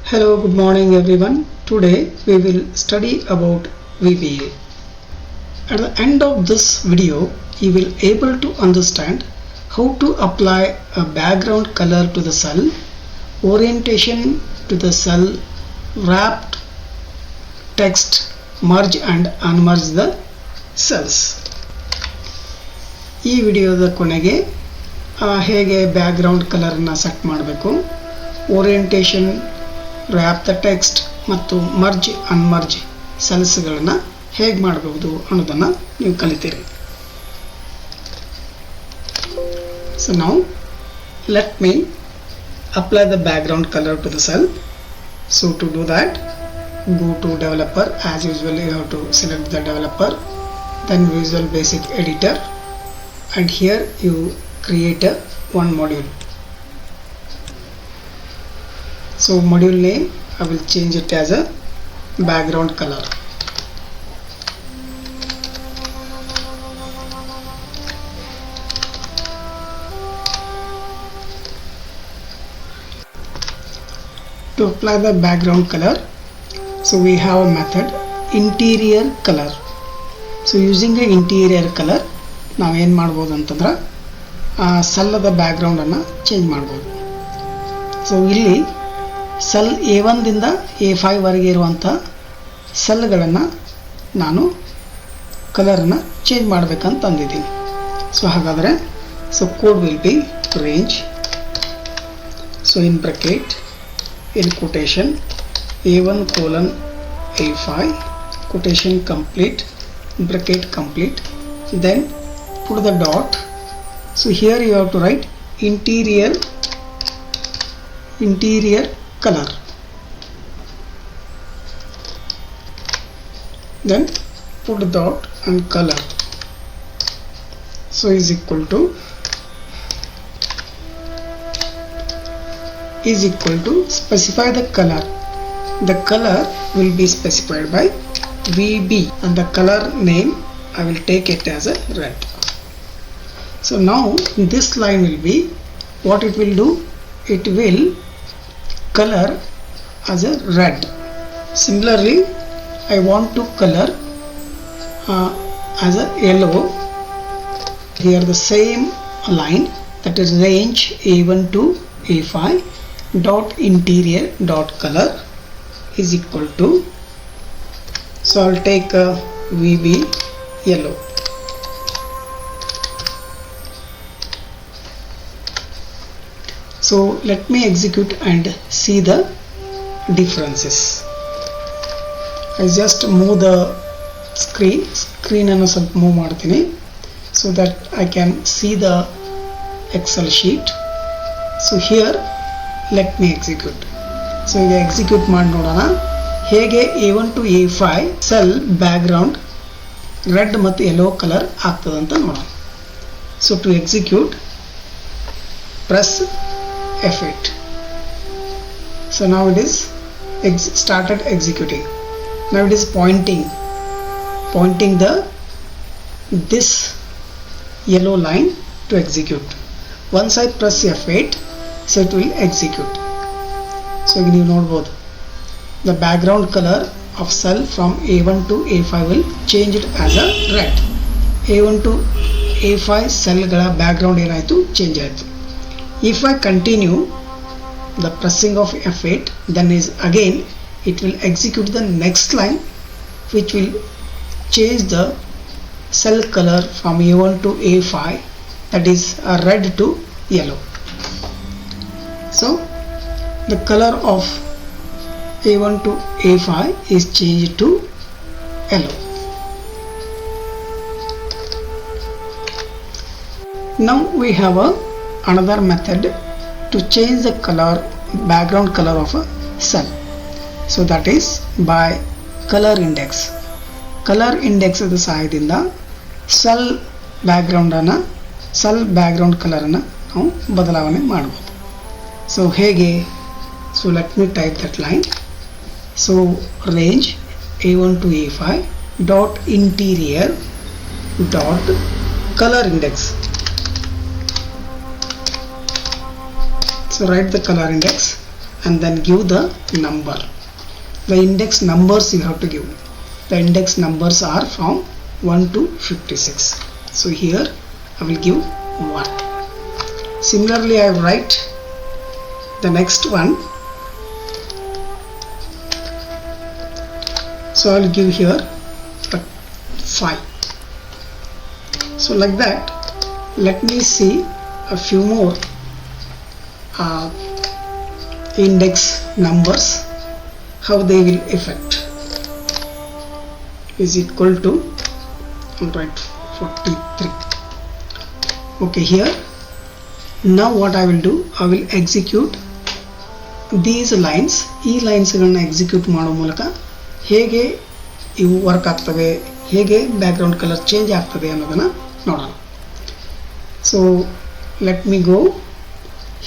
Hello, good morning everyone. Today we will study about VBA. At the end of this video, you will able to understand how to apply a background color to the cell, orientation to the cell, wrapped text, merge and unmerge the cells. ಈ ವಿಡಿಯೋದ ಕೊನೆಗೆ ಹೇಗೆ background ಕಲರನ್ನು set ಮಾಡಬೇಕು, orientation, rap the text ಮತ್ತು merge ಅನ್ಮರ್ಜ್ ಸೆಲ್ಸ್ಗಳನ್ನು ಹೇಗೆ ಮಾಡಬಹುದು ಅನ್ನೋದನ್ನು ನೀವು ಕಲಿತೀರಿ. So now let me apply the background color to the cell. So to do that, go to developer. As usual, you have to select the developer, then Visual Basic Editor, and here you create one module. So module name I will change it as a background color. To apply the background color, so we have a method interior color. So using the interior color ನಾವು ಏನು ಮಾಡ್ಬೋದು ಅಂತಂದ್ರೆ ಸೆಲ್ಲದ ಬ್ಯಾಕ್ಗ್ರೌಂಡನ್ನು change ಮಾಡ್ಬೋದು. So ಇಲ್ಲಿ cell A1 ದಿಂದ A5 ವರೆಗೆ ಇರುವಂಥ ಸೆಲ್ಗಳನ್ನು ನಾನು ಕಲರನ್ನು ಚೇಂಜ್ ಮಾಡಬೇಕಂತ ಅಂದಿದ್ದೀನಿ. ಸೊ ಹಾಗಾದರೆ code will be range, so in bracket, in quotation A1 colon A5 quotation complete, bracket complete, then put the dot. So here you have to write interior color, then put dot and color, so is equal to specify the color. The color will be specified by VB and the color name I will take it as a red. So now this line will be, what it will do, it will color as a red. Similarly, I want to color as a yellow. Here the same line, that is range A1 to A5 dot interior dot color is equal to, so I'll take a VB yellow. So let me execute and see the differences. I just move the screen ಅನ್ನು ಸ್ವಲ್ಪ move ಮಾಡ್ತೀನಿ, so that I can see the Excel sheet. So here let me execute. So ಈಗ execute ಮಾಡಿ ನೋಡೋಣ ಹೇಗೆ A1 to A5 cell background red ಮತ್ತು yellow colour ಆಗ್ತದಂತ ನೋಡೋಣ. So to execute press F8. So now it is started executing. Now it is pointing this yellow line to execute. Once I press F8, so it will execute. So you ನೋಡಬಹುದು the background color of cell from A1 to A5 will change it as a red. A1 to A5 cell ಗಳ background ಏನಾಯಿತು, change ಆಯಿತು. If I continue the pressing of F8, then is again it will execute the next line, which will change the cell color from A1 to A5, that is red to yellow. So the color of A1 to A5 is changed to yellow. Now we have another method to change the color, background color of a cell. So that is by color index. Color index the ಸಹಾಯದಿಂದ cell background ಕಲರನ್ನು ನಾವು ಬದಲಾವಣೆ ಮಾಡಬಹುದು. So ಹೇಗೆ, so let me type that line. So range A1 to A5 dot interior dot color index. So write the color index and then give the number. The index numbers you have to give. The index numbers are from 1 to 56. So here I will give 1. Similarly I write the next one. So I will give here 5. So like that, let me see a few more index numbers, how they will affect. Is equal to, I'll write 43. Okay, here now what I will do, I will execute these lines. ಈ lines ಗಳನ್ನು execute ಮಾಡೋ ಮೂಲಕ ಹೇಗೆ ಇವು work ಆಗ್ತವೆ, ಹೇಗೆ background colour change ಆಗ್ತದೆ ಅನ್ನೋದನ್ನು ನೋಡೋಣ. So let me go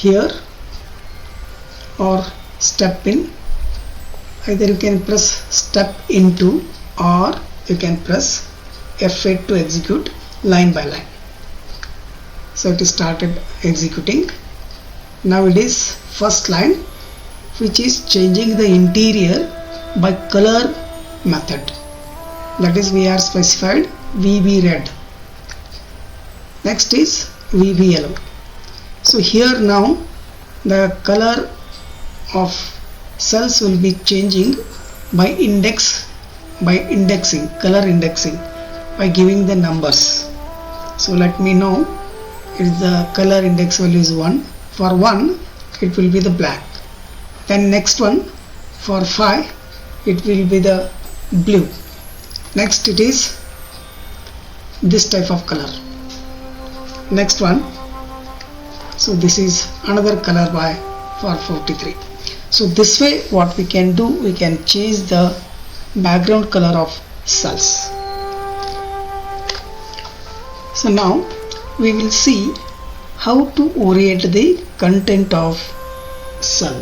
here or step in. Either you can press step into or you can press F8 to execute line by line. So it is started executing. Now it is first line, which is changing the interior by color method. That is, we are specified VB red. Next is VB yellow. So here now the color of cells will be changing by indexing, color indexing, by giving the numbers. So let me know if the color index value is 1. For 1 it will be the black. Then next one, for 5 it will be the blue. Next it is this type of color. Next one, so this is another color by for 43. So this way what we can do, we can change the background color of cells. So now we will see how to orient the content of cell.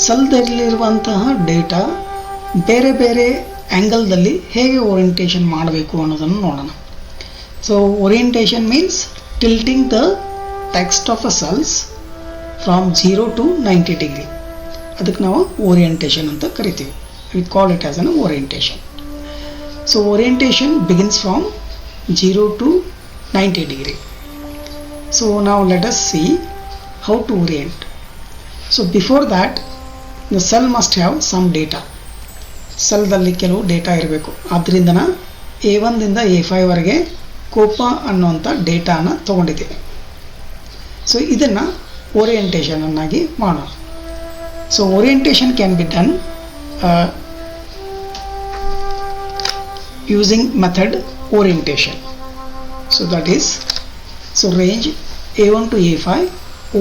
ಸೆಲ್ದಲ್ಲಿರುವಂತಹ data ಬೇರೆ ಬೇರೆ ಆ್ಯಂಗಲ್ದಲ್ಲಿ ಹೇಗೆ orientation ಮಾಡಬೇಕು ಅನ್ನೋದನ್ನು ನೋಡೋಣ. So orientation means tilting the text of a cells from 0 to 90 degree. ಅದಕ್ಕೆ ನಾವು ಓರಿಯಂಟೇಷನ್ ಅಂತ ಕರಿತೀವಿ. We call it as an orientation. So orientation begins from 0 to 90 degree. So now let us see how to orient. So before that, the cell must have some data. ಸೆಲ್ದಲ್ಲಿ ಕೆಲವು data ಇರಬೇಕು. ಆದ್ದರಿಂದನ A1 ದಿಂದ A5 ವರೆಗೆ Copa ಅನ್ನುವಂಥ ಡೇಟಾನ ತೊಗೊಂಡಿದ್ದೇವೆ. So ಇದನ್ನು orientation ಅನ್ನಾಗಿ ಮಾಡೋಣ. So orientation can be done using method orientation. So that is, so range A1 to A5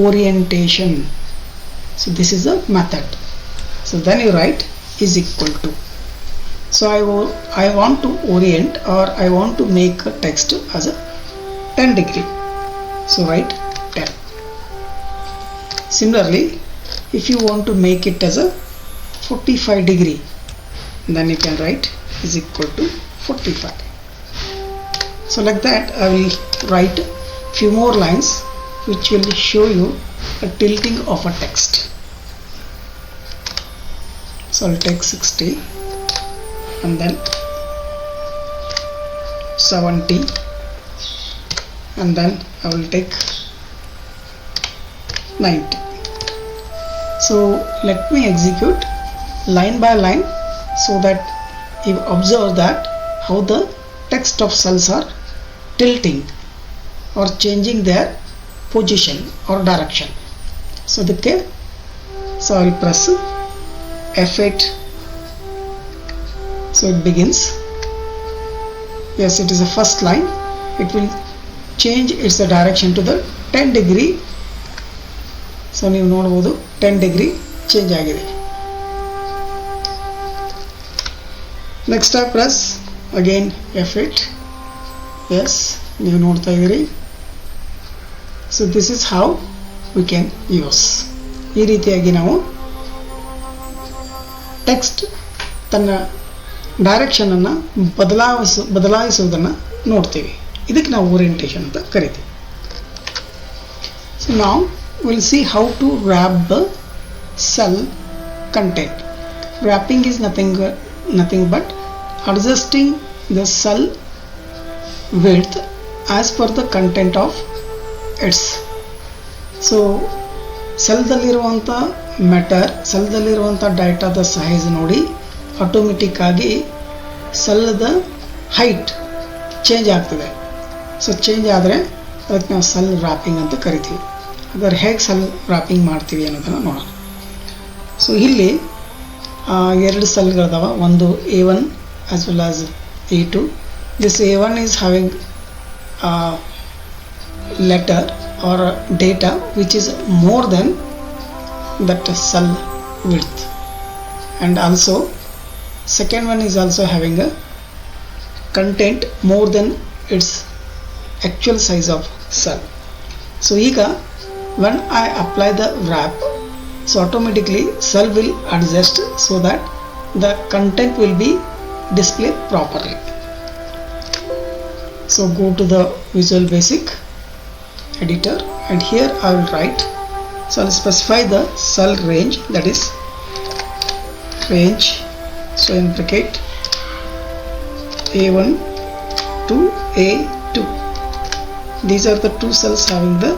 orientation. So this is a method. So then you write is equal to. So I want to orient, or I want to make a text as a 10 degree. So write 10. Similarly, if you want to make it as a 45 degree, then you can write is equal to 45. So like that I will write few more lines which will show you a tilting of a text. So I'll take 60 and then 70 and then I will take 90. So let me execute line by line so that you observe that how the text of cells are tilting or changing their position or direction. So I will press F8. So it begins. Yes, it is the first line. It will change its direction to the 10 degree. So ನೀವು ನೋಡಬಹುದು 10 degree change ಆಗಿದೆ. Next I press again F8. Yes, ನೀವು ನೋಡ್ತಾ ಇದ್ದೀರಿ. So this is how we can use. ಈ ರೀತಿಯಾಗಿ ನಾವು text ತನ್ನ ಡೈರೆಕ್ಷನ್ ಅನ್ನು ಬದಲಾಯಿಸುವುದನ್ನು ನೋಡ್ತೀವಿ. ಇದಕ್ಕೆ ನಾವು ಓರಿಯಂಟೇಷನ್ ಅಂತ ಕರಿತೀವಿ. So now we'll see how to wrap the cell content. Wrapping is nothing but adjusting the cell width as per the content of its. So ಸೆಲ್ದಲ್ಲಿರುವಂಥ ಮ್ಯಾಟರ್, ಸೆಲ್ದಲ್ಲಿರುವಂಥ ಡಾಟಾದ ಸೈಜ್ ನೋಡಿ ಆಟೋಮೆಟಿಕ್ ಆಗಿ ಸೆಲ್ದ ಹೈಟ್ ಚೇಂಜ್ ಆಗ್ತದೆ. So change ಆದರೆ ಅದಕ್ಕೆ ನಾವು ಸೆಲ್ ರ್ಯಾಪಿಂಗ್ ಅಂತ ಕರಿತೀವಿ. ಅದರ ಹೇಗೆ ಸೆಲ್ ರ್ಯಾಪಿಂಗ್ ಮಾಡ್ತೀವಿ ಅನ್ನೋದನ್ನು ನೋಡೋಣ. ಸೊ ಇಲ್ಲಿ ಎರಡು ಸೆಲ್ಗಳಿದಾವೆ, ಒಂದು A1 as well as A2. This A1 is having letter or data which is more than that cell width, and also second one is also having a content more than its actual size of cell. So here when I apply the wrap, so automatically cell will adjust so that the content will be displayed properly. So go to the Visual Basic editor, and here I will write, so I will specify the cell range, that is range, so in bracket A1 to A2. These are the two cells having the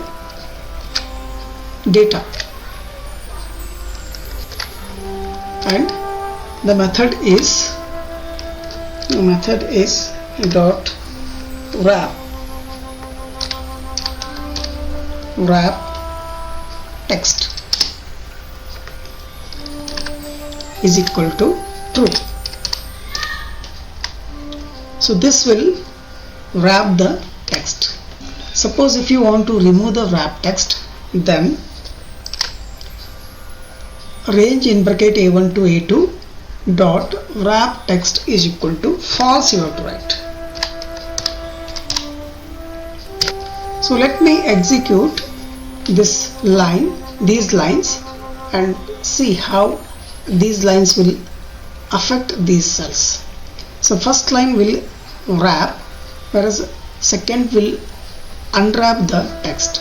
data, and the method is dot wrap text is equal to true. So this will wrap the text. Suppose if you want to remove the wrap text, then range in bracket A1 to A2 dot wrap text is equal to false you have to write. So let me execute these lines and see how these lines will affect these cells. So first line will wrap, whereas second will unwrap the text.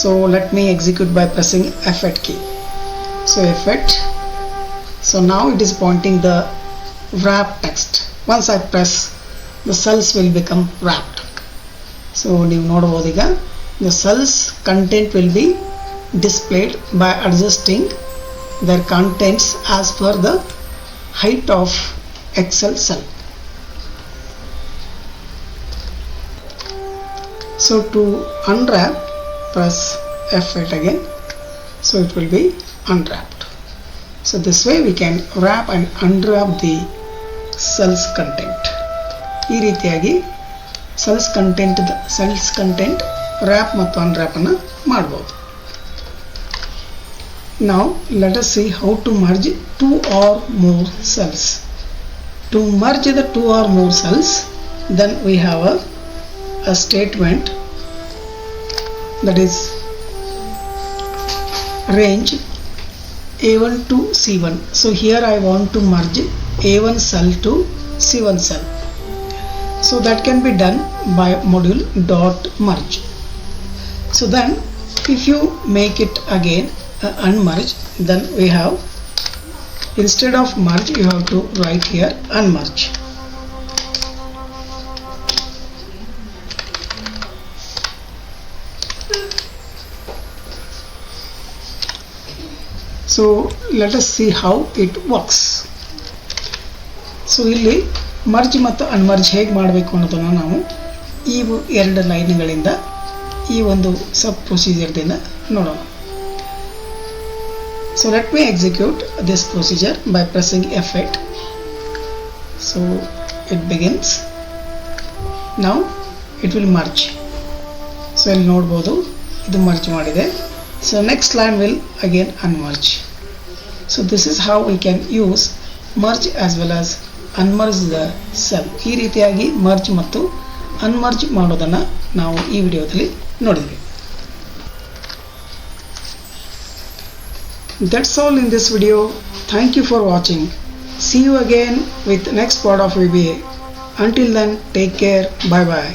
So let me execute by pressing F8 key. So F8, so now it is pointing the wrap text. Once I press, the cells will become wrapped. So ನೀವು ನೋಡಬಹುದು, ಈಗ the cells content will be displayed by adjusting their contents as per the height of Excel cell. So to unwrap, press F8 again, so it will be unwrapped. So this way we can wrap and unwrap the cells content. ಈ ರೀತಿಯಾಗಿ cells content wrap ಮತ್ತು unwrap ಅನ್ನು ಮಾಡಬಹುದು. Now let us see how to merge two or more cells. To merge the two or more cells, then we have a statement, that is range A1 to C1. So here I want to merge A1 cell to C1 cell. So that can be done by module dot merge. So then if you make it again unmerge, then we have, instead of merge you have to write here unmerge. So let us see how it works. So ಇಲ್ಲಿ merge ಮತ್ತು ಅನ್ಮರ್ಜ್ ಹೇಗೆ ಮಾಡಬೇಕು ಅನ್ನೋದನ್ನು ನಾವು ಈ ಎರಡು ಲೈನ್ಗಳಿಂದ ಈ ಒಂದು ಸಬ್ ಪ್ರೊಸೀಜರ್ದಿಂದ ನೋಡೋಣ. So let me execute this procedure by pressing F8. So it begins. Now it will merge. So ಇಲ್ಲಿ ನೋಡಬಹುದು, ಇದು ಮರ್ಜ್ ಮಾಡಿದೆ. So next line will again unmerge. So this is how we can use merge as well as unmerge the cell. ಈ ರೀತಿಯಾಗಿ merge ಮತ್ತು unmerge ಮಾಡೋದನ್ನು ನಾವು ಈ ವಿಡಿಯೋದಲ್ಲಿ ನೋಡಿದ್ವಿ. That's all in this video. Thank you for watching. See you again with next part of VBA. Until then, take care. Bye bye.